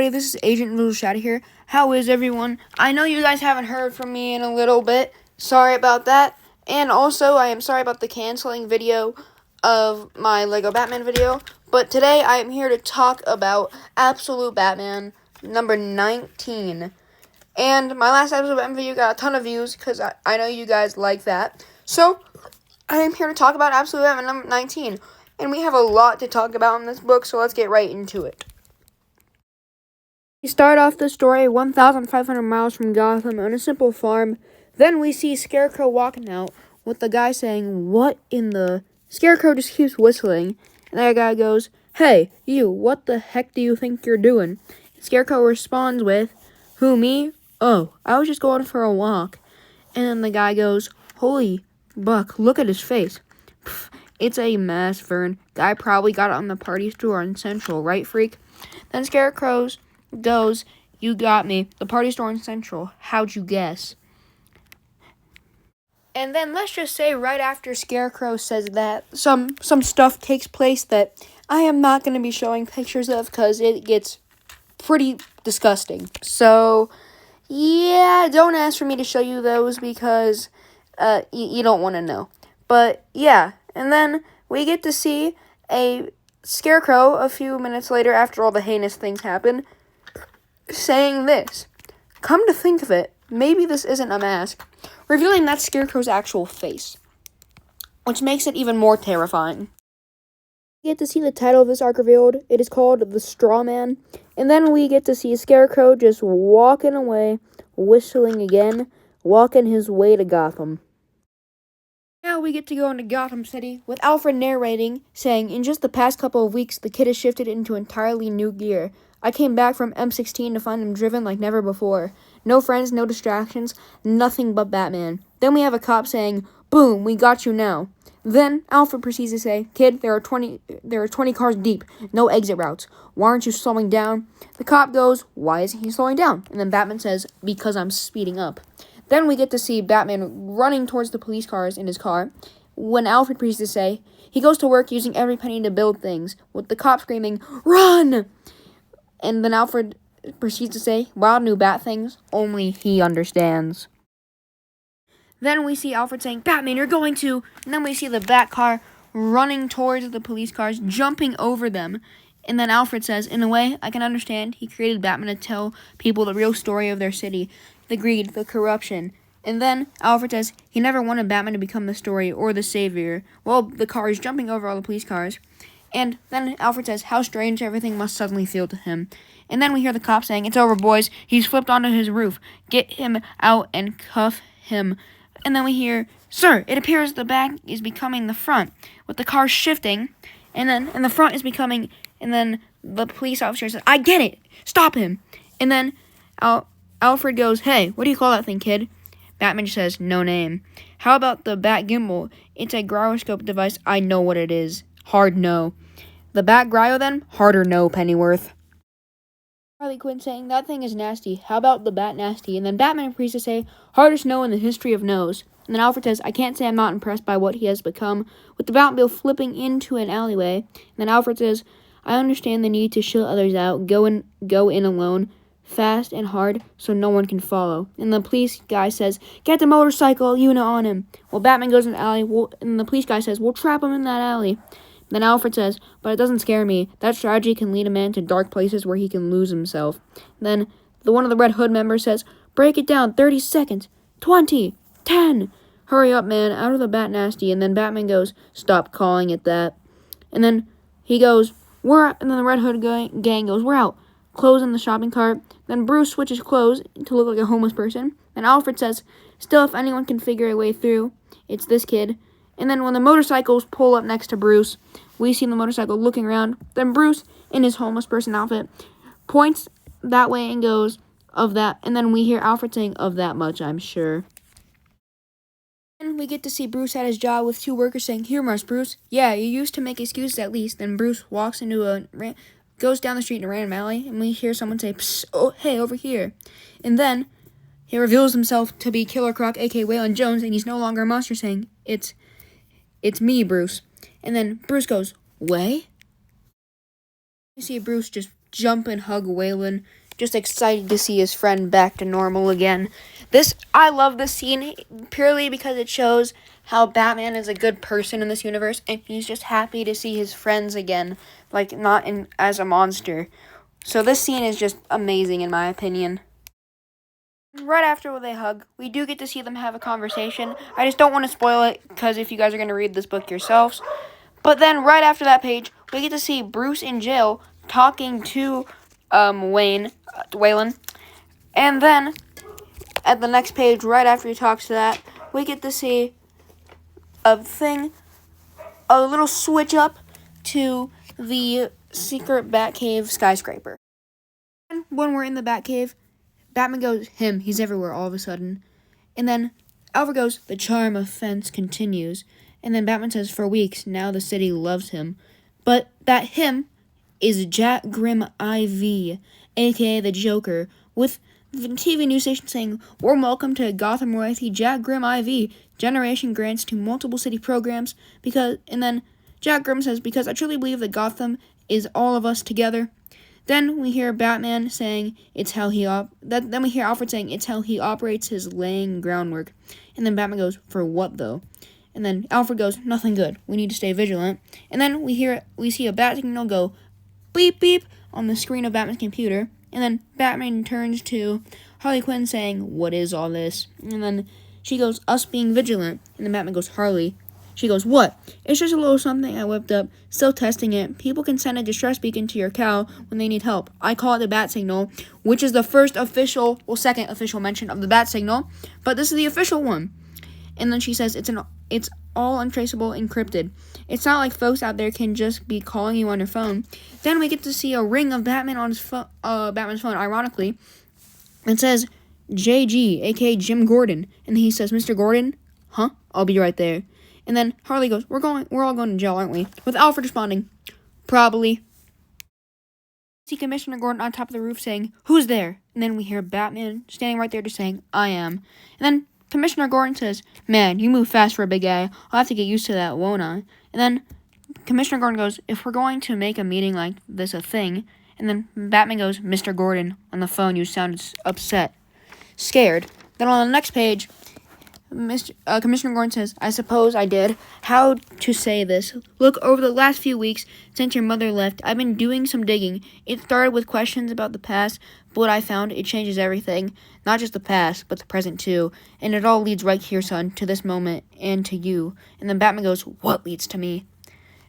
everybody, this is Agent Little Shadow here. How is everyone? I know you guys haven't heard from me in a little bit. Sorry about that. And also, I am sorry about the canceling video of my Lego Batman video. But today, I am here to talk about Absolute Batman number 19. And my last Absolute Batman video got a ton of views because I know you guys like that. So, I am here to talk about Absolute Batman number 19. And we have a lot to talk about in this book, so let's get right into it. We start off the story 1,500 miles from Gotham on a simple farm. Then we see Scarecrow walking out with the guy saying, "What in the..." Scarecrow just keeps whistling. And that guy goes, "Hey, you, what the heck do you think you're doing?" Scarecrow responds with, "Who, me? Oh, I was just going for a walk." And then the guy goes, "Holy buck, look at his face. Pff, it's a mess, Vern. Guy probably got it on the party store in Central, right, freak?" Then Scarecrow's goes, "You got me. The party store in Central. How'd you guess?" And then let's just say right after Scarecrow says that, some stuff takes place that I am not going to be showing pictures of because it gets pretty disgusting. So, yeah, don't ask for me to show you those because you don't want to know. But, yeah, and then we get to see a Scarecrow a few minutes later after all the heinous things happen, saying this: "Come to think of it, maybe this isn't a mask," revealing that's Scarecrow's actual face, which makes it even more terrifying. We get to see the title of this arc revealed. It is called The Straw Man, and then we get to see Scarecrow just walking away, whistling again, walking his way to Gotham. Now we get to go into Gotham City with Alfred narrating, saying, "In just the past couple of weeks, the kid has shifted into entirely new gear. I came back from M16 to find him driven like never before. No friends, no distractions, nothing but Batman." Then we have a cop saying, "Boom, we got you now." Then Alfred proceeds to say, "Kid, there are 20 cars deep, no exit routes. Why aren't you slowing down?" The cop goes, "Why isn't he slowing down?" And then Batman says, "Because I'm speeding up." Then we get to see Batman running towards the police cars in his car. When Alfred proceeds to say, he goes to work using every penny to build things, with the cop screaming, "Run!" And then Alfred proceeds to say, "Wild new bat things, only he understands." Then we see Alfred saying, "Batman, you're going to..." And then we see the bat car running towards the police cars, jumping over them. And then Alfred says, "In a way, I can understand. He created Batman to tell people the real story of their city, the greed, the corruption." And then Alfred says he never wanted Batman to become the story or the savior. Well, the car is jumping over all the police cars. And then Alfred says how strange everything must suddenly feel to him. And then we hear the cop saying, "It's over, boys. He's flipped onto his roof. Get him out and cuff him." And then we hear, "Sir, it appears the back is becoming the front, with the car shifting, and the front is becoming..." And then the police officer says, "I get it. Stop him." And then Alfred goes, "Hey, what do you call that thing, kid?" Batman just says, "No name." "How about the Bat Gimbal? It's a gyroscope device. I know what it is. Hard no." "The Bat Gryo then? Harder no, Pennyworth." Harley Quinn saying, "That thing is nasty. How about the Bat Nasty?" And then Batman agrees to say, "Hardest no in the history of no's." And then Alfred says, "I can't say I'm not impressed by what he has become," with the Batmobile flipping into an alleyway. And then Alfred says, "I understand the need to shill others out, go in alone, fast and hard, so no one can follow." And the police guy says, "Get the motorcycle unit on him." Well, Batman goes in the alley, and the police guy says, "We'll trap him in that alley." Then Alfred says, "But it doesn't scare me. That strategy can lead a man to dark places where he can lose himself." Then one of the Red Hood members says, "Break it down, 30 seconds, 20, 10. Hurry up, man, out of the Bat Nasty." And then Batman goes, "Stop calling it that." And then he goes, "We're out." And then the Red Hood gang goes, "We're out." Clothes in the shopping cart. Then Bruce switches clothes to look like a homeless person. And Alfred says, "Still, if anyone can figure a way through, it's this kid." And then when the motorcycles pull up next to Bruce, we see the motorcycle looking around. Then Bruce, in his homeless person outfit, points that way and goes, "Of that." And then we hear Alfred saying, "Of that much, I'm sure." And we get to see Bruce at his job with two workers saying, "Humorous, Bruce. Yeah, you used to make excuses at least." Then Bruce walks into goes down the street in a random alley, and we hear someone say, "Psst, oh, hey, over here." And then he reveals himself to be Killer Croc, a.k.a. Waylon Jones, and he's no longer a monster, saying, It's me, Bruce." And then Bruce goes, "Way?" We see Bruce just jump and hug Waylon, just excited to see his friend back to normal again. I love this scene purely because it shows how Batman is a good person in this universe, and he's just happy to see his friends again, like not as a monster. So this scene is just amazing in my opinion. Right after they hug, we do get to see them have a conversation. I just don't want to spoil it because if you guys are going to read this book yourselves. But then right after that page, we get to see Bruce in jail talking to Waylon. And then at the next page, right after he talks to that, we get to see a little switch up to the secret Batcave skyscraper. And when we're in the Batcave, Batman goes, he's everywhere all of a sudden. And then Alfred goes, the charm of fence continues. And then Batman says, for weeks, now the city loves him. But that him is Jack Grim IV, a.k.a. the Joker, with the TV news station saying, warm welcome to Gotham royalty Jack Grim IV, generation grants to multiple city programs, and then Jack Grim says, because I truly believe that Gotham is all of us together. Then we hear Batman saying then we hear Alfred saying it's how he operates his laying groundwork. And then Batman goes, for what though? And then Alfred goes, nothing good. We need to stay vigilant. And then we see a bat signal go beep beep on the screen of Batman's computer. And then Batman turns to Harley Quinn saying, what is all this? And then she goes, us being vigilant. And then Batman goes, Harley. She goes, what? It's just a little something I whipped up. Still testing it. People can send a distress beacon to your cow when they need help. I call it the bat signal, which is the second official mention of the bat signal. But this is the official one. And then she says, it's all untraceable, encrypted. It's not like folks out there can just be calling you on your phone. Then we get to see a ring of Batman on Batman's phone, ironically. It says, JG, aka Jim Gordon. And he says, Mr. Gordon? Huh? I'll be right there. And then Harley goes, we're all going to jail, aren't we? With Alfred responding, probably. See Commissioner Gordon on top of the roof saying, who's there? And then we hear Batman standing right there just saying, I am. And then Commissioner Gordon says, man, you move fast for a big guy. I'll have to get used to that, won't I? And then Commissioner Gordon goes, if we're going to make a meeting like this a thing. And then Batman goes, Mr. Gordon, on the phone you sounded upset. Scared. Then on the next page, Commissioner Gordon says, I suppose I did. How to say this? Look, over the last few weeks, since your mother left, I've been doing some digging. It started with questions about the past, but what I found, it changes everything. Not just the past, but the present too. And it all leads right here, son, to this moment, and to you. And then Batman goes, what leads to me?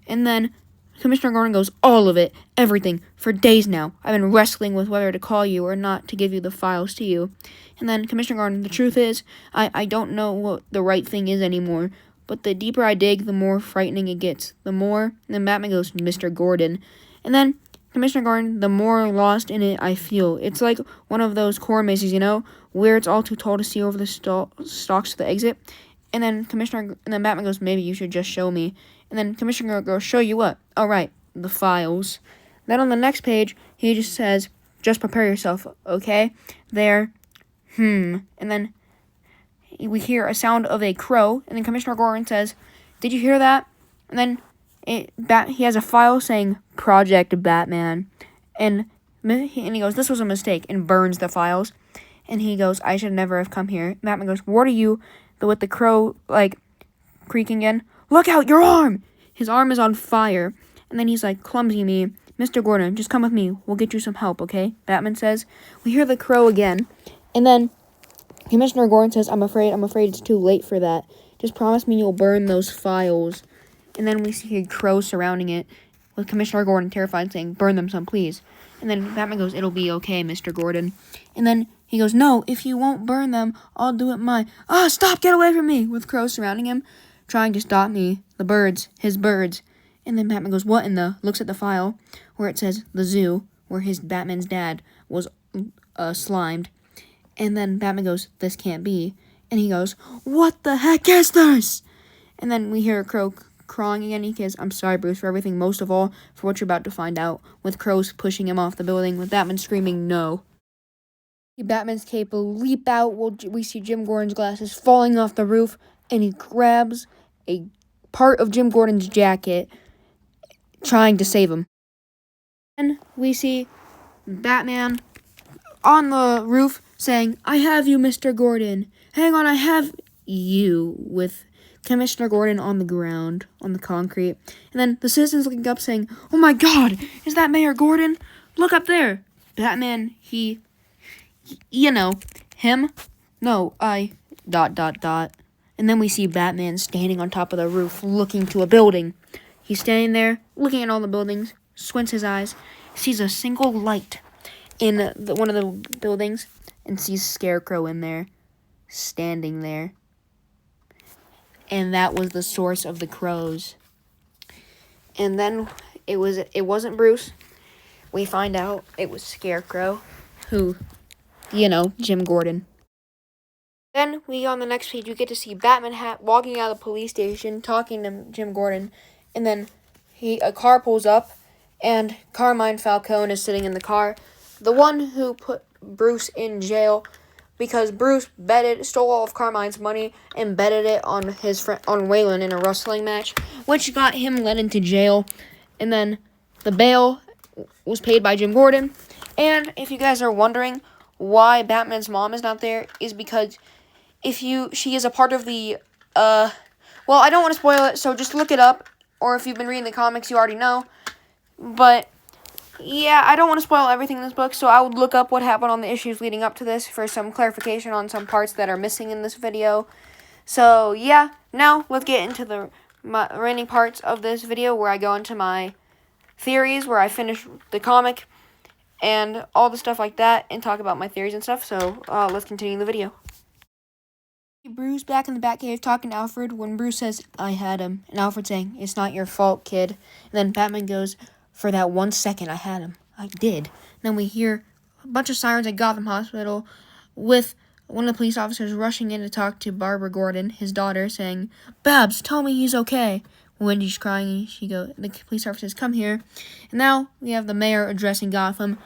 And then Commissioner Gordon goes, all of it, everything. For days now, I've been wrestling with whether to call you or not to give you the files to you. And then Commissioner Gordon, the truth is, I don't know what the right thing is anymore. But the deeper I dig, the more frightening it gets. And then Batman goes, Mr. Gordon. And then Commissioner Gordon, the more lost in it I feel. It's like one of those core mazes, where it's all too tall to see over the stalks to the exit. And then Batman goes, maybe you should just show me. And then Commissioner goes, show you what? All right, the files. Then on the next page, he just says, just prepare yourself, okay? There. And then we hear a sound of a crow. And then Commissioner Gordon says, did you hear that? And then he has a file saying Project Batman. And he goes, this was a mistake, and burns the files. And he goes, I should never have come here. And Batman goes, what are you? With the crow, creaking in. Look out, your arm! His arm is on fire. And then he's like, clumsy me. Mr. Gordon, just come with me. We'll get you some help, okay? Batman says. We hear the crow again. And then Commissioner Gordon says, I'm afraid it's too late for that. Just promise me you'll burn those files. And then we see a crow surrounding it with Commissioner Gordon terrified saying, burn them some, please. And then Batman goes, it'll be okay, Mr. Gordon. And then he goes, no, if you won't burn them, I'll do it stop, get away from me, with crows surrounding him, trying to stop me. The birds, his birds. And then Batman goes, what in the, looks at the file, where it says, the zoo, where Batman's dad was slimed. And then Batman goes, this can't be. And he goes, what the heck is this? And then we hear a crow crawling again. He says, I'm sorry, Bruce, for everything, most of all, for what you're about to find out, with crows pushing him off the building, with Batman screaming, no. Batman's cape will leap out. We see Jim Gordon's glasses falling off the roof, and he grabs a part of Jim Gordon's jacket, trying to save him. And we see Batman on the roof saying, "I have you, Mr. Gordon. Hang on, I have you," with Commissioner Gordon on the ground, on the concrete. And then the citizens looking up saying, "Oh my God, is that Mayor Gordon? Look up there." Batman, him? No, And then we see Batman standing on top of the roof looking to a building. He's standing there looking at all the buildings, squints his eyes, sees a single light in one of the buildings, and sees Scarecrow in there, standing there. And that was the source of the crows. And then it wasn't Bruce. We find out it was Scarecrow, who, Jim Gordon. Then on the next page, you get to see Batman Hat walking out of the police station, talking to Jim Gordon, and then a car pulls up, and Carmine Falcone is sitting in the car, the one who put Bruce in jail, because Bruce stole all of Carmine's money and betted it on his friend, on Waylon in a wrestling match, which got him led into jail. And then the bail was paid by Jim Gordon. And if you guys are wondering why Batman's mom is not there, is because she is a part of the, well, I don't want to spoil it, so just look it up, or if you've been reading the comics, you already know. But yeah, I don't want to spoil everything in this book, so I would look up what happened on the issues leading up to this for some clarification on some parts that are missing in this video. So yeah, now let's get into the remaining parts of this video where I go into my theories, where I finish the comic and all the stuff like that, and talk about my theories and stuff. So let's continue the video. Bruce back in the Batcave talking to Alfred when Bruce says, "I had him," and Alfred saying, "It's not your fault, kid." And then Batman goes, "For that 1 second, I had him. I did." And then we hear a bunch of sirens at Gotham Hospital, with one of the police officers rushing in to talk to Barbara Gordon, his daughter, saying, "Babs, tell me he's okay." Wendy's crying. The police officer says, "Come here." And now we have the mayor addressing Gotham,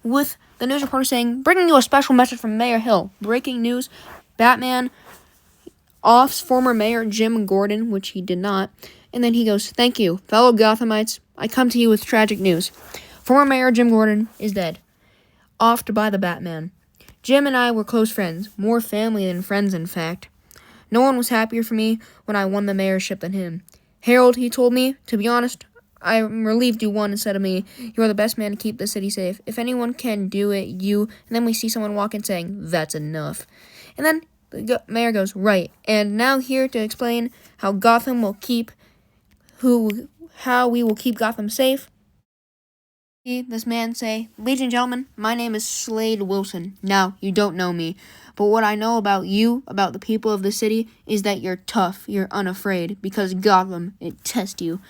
with the news reporter saying, "Bringing you a special message from Mayor Hill. Breaking news: Batman offs former mayor Jim Gordon," which he did not. And then he goes, "Thank you, fellow Gothamites. I come to you with tragic news. Former Mayor Jim Gordon is dead. Offed by the Batman. Jim and I were close friends, more family than friends, in fact. No one was happier for me when I won the mayorship than him. Harold, he told me, to be honest, I'm relieved you won instead of me. You're the best man to keep the city safe. If anyone can do it, you." And then we see someone walk in saying, "That's enough." And then the mayor goes, "Right. And now here to explain how we will keep Gotham safe." This man say, "Ladies and gentlemen, my name is Slade Wilson. Now, you don't know me, but what I know about you, about the people of the city, is that you're tough, you're unafraid, because Gotham, it tests you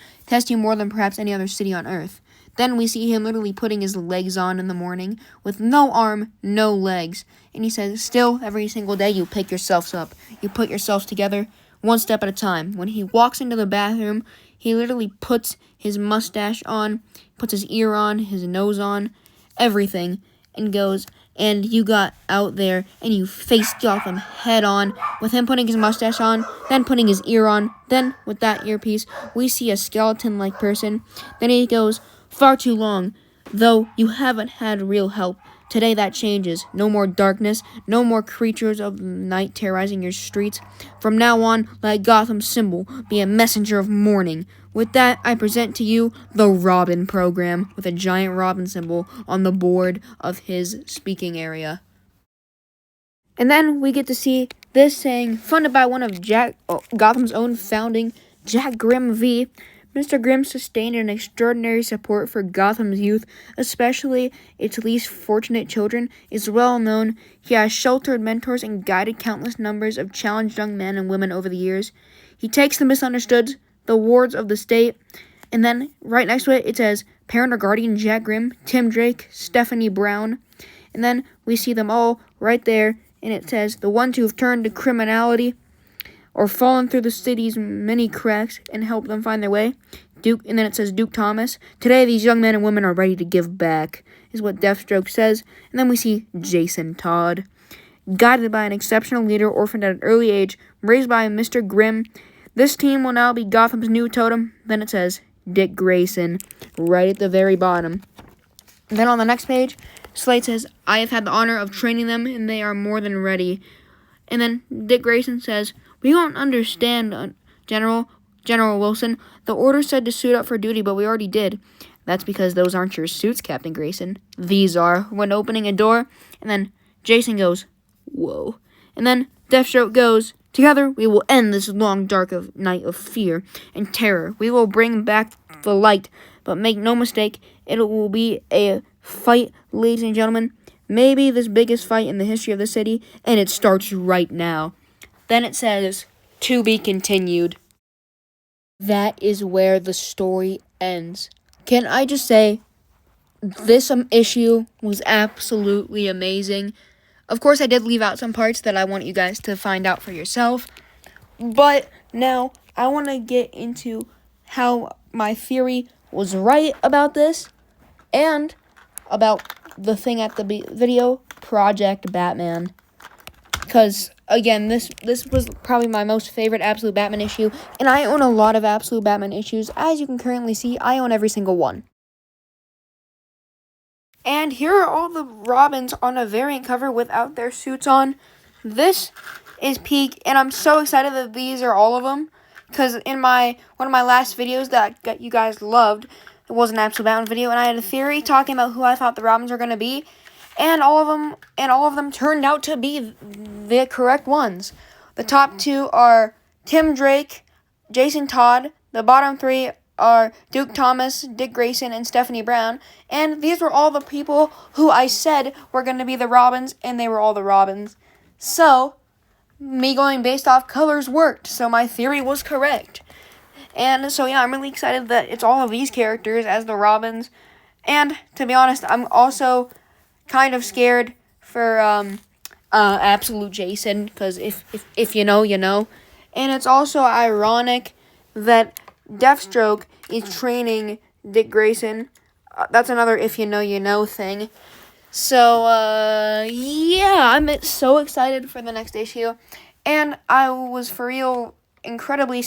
more than perhaps any other city on Earth." Then we see him literally putting his legs on in the morning, with no arm, no legs. And he says, "Still, every single day you pick yourselves up. You put yourselves together, one step at a time." When he walks into the bathroom, he literally puts his mustache on, puts his ear on, his nose on, everything, and goes, "And you got out there, and you faced Gotham head on," with him putting his mustache on, then putting his ear on, then, with that earpiece, we see a skeleton-like person. Then he goes, "Far too long, though you haven't had real help. Today that changes. No more darkness, no more creatures of the night terrorizing your streets. From now on, let Gotham's symbol be a messenger of morning. With that, I present to you the Robin program," with a giant Robin symbol on the board of his speaking area. And then we get to see this saying, funded by one of Gotham's own founding, Jack Grimm V. Mr. Grimm sustained an extraordinary support for Gotham's youth, especially its least fortunate children. It's well known he has sheltered mentors and guided countless numbers of challenged young men and women over the years. He takes the misunderstood, the wards of the state, and then right next to it, it says, "Parent or guardian Jack Grimm, Tim Drake, Stephanie Brown." And then we see them all right there, and it says, "The ones who have turned to criminality or fallen through the city's many cracks and help them find their way. Duke," and then it says Duke Thomas. "Today, these young men and women are ready to give back," is what Deathstroke says. And then we see Jason Todd. Guided by an exceptional leader orphaned at an early age, raised by Mr. Grimm, this team will now be Gotham's new totem. Then it says Dick Grayson, right at the very bottom. And then on the next page, Slade says, I have had the honor of training them, and they are more than ready. And then Dick Grayson says, we don't understand, General Wilson. The order said to suit up for duty, but we already did. That's because those aren't your suits, Captain Grayson. These are. When opening a door, and then Jason goes, whoa. And then Deathstroke goes, together we will end this long, dark night of fear and terror. We will bring back the light, but make no mistake, it will be a fight, ladies and gentlemen. Maybe this biggest fight in the history of the city, and it starts right now. Then it says, to be continued. That is where the story ends. Can I just say, this issue was absolutely amazing. Of course, I did leave out some parts that I want you guys to find out for yourself. But now, I want to get into how my theory was right about this, and about the thing at the video, Project Batman. Because, again, this was probably my most favorite Absolute Batman issue, and I own a lot of Absolute Batman issues. As you can currently see, I own every single one. And here are all the Robins on a variant cover without their suits on. This is peak, and I'm so excited that these are all of them, because in one of my last videos that you guys loved, it was an Absolute Batman video, and I had a theory talking about who I thought the Robins were going to be, and all of them turned out to be the correct ones. The top two are Tim Drake, Jason Todd. The bottom three are Duke Thomas, Dick Grayson, and Stephanie Brown. And these were all the people who I said were going to be the Robins, and they were all the Robins. So, me going based off colors worked, so my theory was correct. And so, yeah, I'm really excited that it's all of these characters as the Robins. And, to be honest, I'm also kind of scared for Absolute Jason, because if you know, you know. And it's also ironic that Deathstroke is training Dick Grayson. That's another if you know, you know thing. So, yeah, I'm so excited for the next issue. And I was, for real, incredibly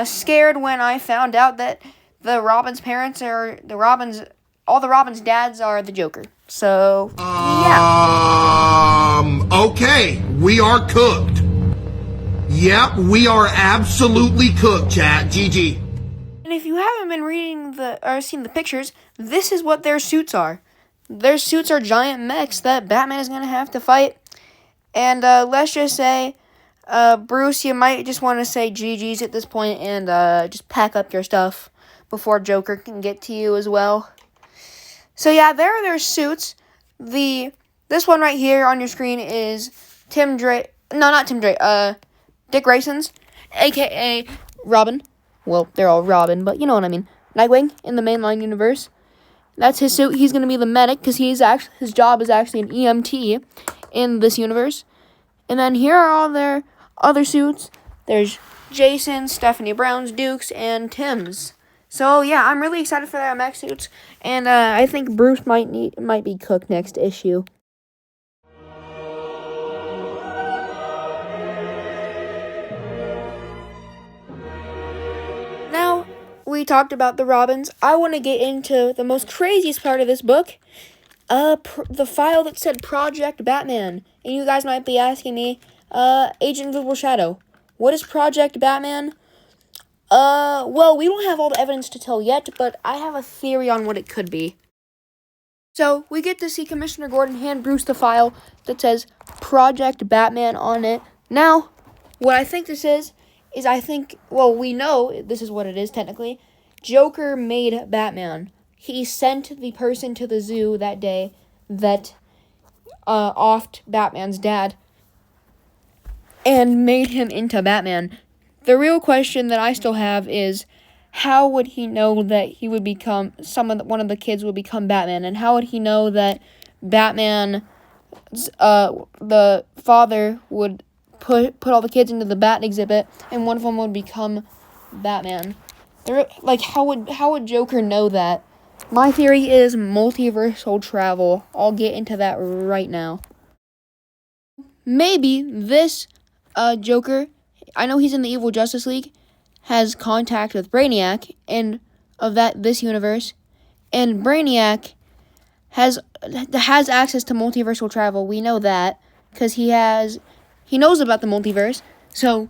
scared when I found out that the Robins' parents are all the Robins' dads are the Joker. So, yeah. Okay, we are cooked. Yep, we are absolutely cooked, chat. GG. And if you haven't been reading or seen the pictures, this is what their suits are. Their suits are giant mechs that Batman is going to have to fight. And let's just say, Bruce, you might just want to say GG's at this point and just pack up your stuff before Joker can get to you as well. So yeah, there are their suits. This one right here on your screen is Tim Drake. No, not Tim Drake. Dick Grayson's, a.k.a. Robin. Well, they're all Robin, but you know what I mean. Nightwing in the mainline universe. That's his suit. He's going to be the medic because his job is actually an EMT in this universe. And then here are all their other suits. There's Jason, Stephanie Brown's, Duke's, and Tim's. So yeah, I'm really excited for their mech suits, and I think Bruce might be cooked next issue. Now we talked about the Robins. I want to get into the most craziest part of this book, the file that said Project Batman, and you guys might be asking me, Agent Invisible Shadow, what is Project Batman? Well, we don't have all the evidence to tell yet, but I have a theory on what it could be. So, we get to see Commissioner Gordon hand Bruce the file that says Project Batman on it. Now, what I think this is we know this is what it is, technically. Joker made Batman. He sent the person to the zoo that day that offed Batman's dad and made him into Batman. The real question that I still have is, how would he know that he would become one of the kids would become Batman, and how would he know that Batman, the father would put all the kids into the Bat exhibit, and one of them would become Batman? How would Joker know that? My theory is multiversal travel. I'll get into that right now. Maybe this Joker, I know he's in the Evil Justice League, has contact with Brainiac and of this universe, and Brainiac has access to multiversal travel. We know that because he knows about the multiverse. So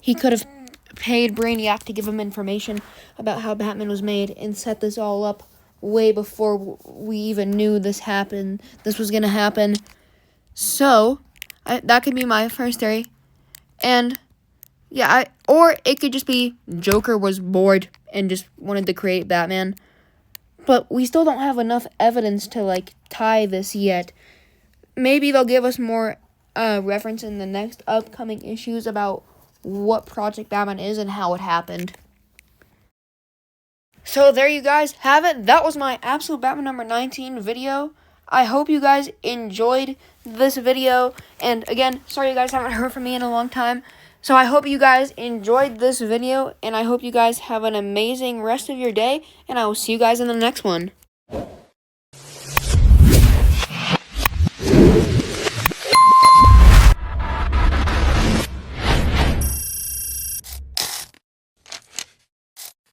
he could have paid Brainiac to give him information about how Batman was made and set this all up way before we even knew this was going to happen. So, that could be my first theory. And, yeah, or it could just be Joker was bored and just wanted to create Batman. But we still don't have enough evidence to, like, tie this yet. Maybe they'll give us more reference in the next upcoming issues about what Project Batman is and how it happened. So there you guys have it. That was my Absolute Batman number 19 video. I hope you guys enjoyed this video. And again, sorry you guys haven't heard from me in a long time. So I hope you guys enjoyed this video. And I hope you guys have an amazing rest of your day. And I will see you guys in the next one.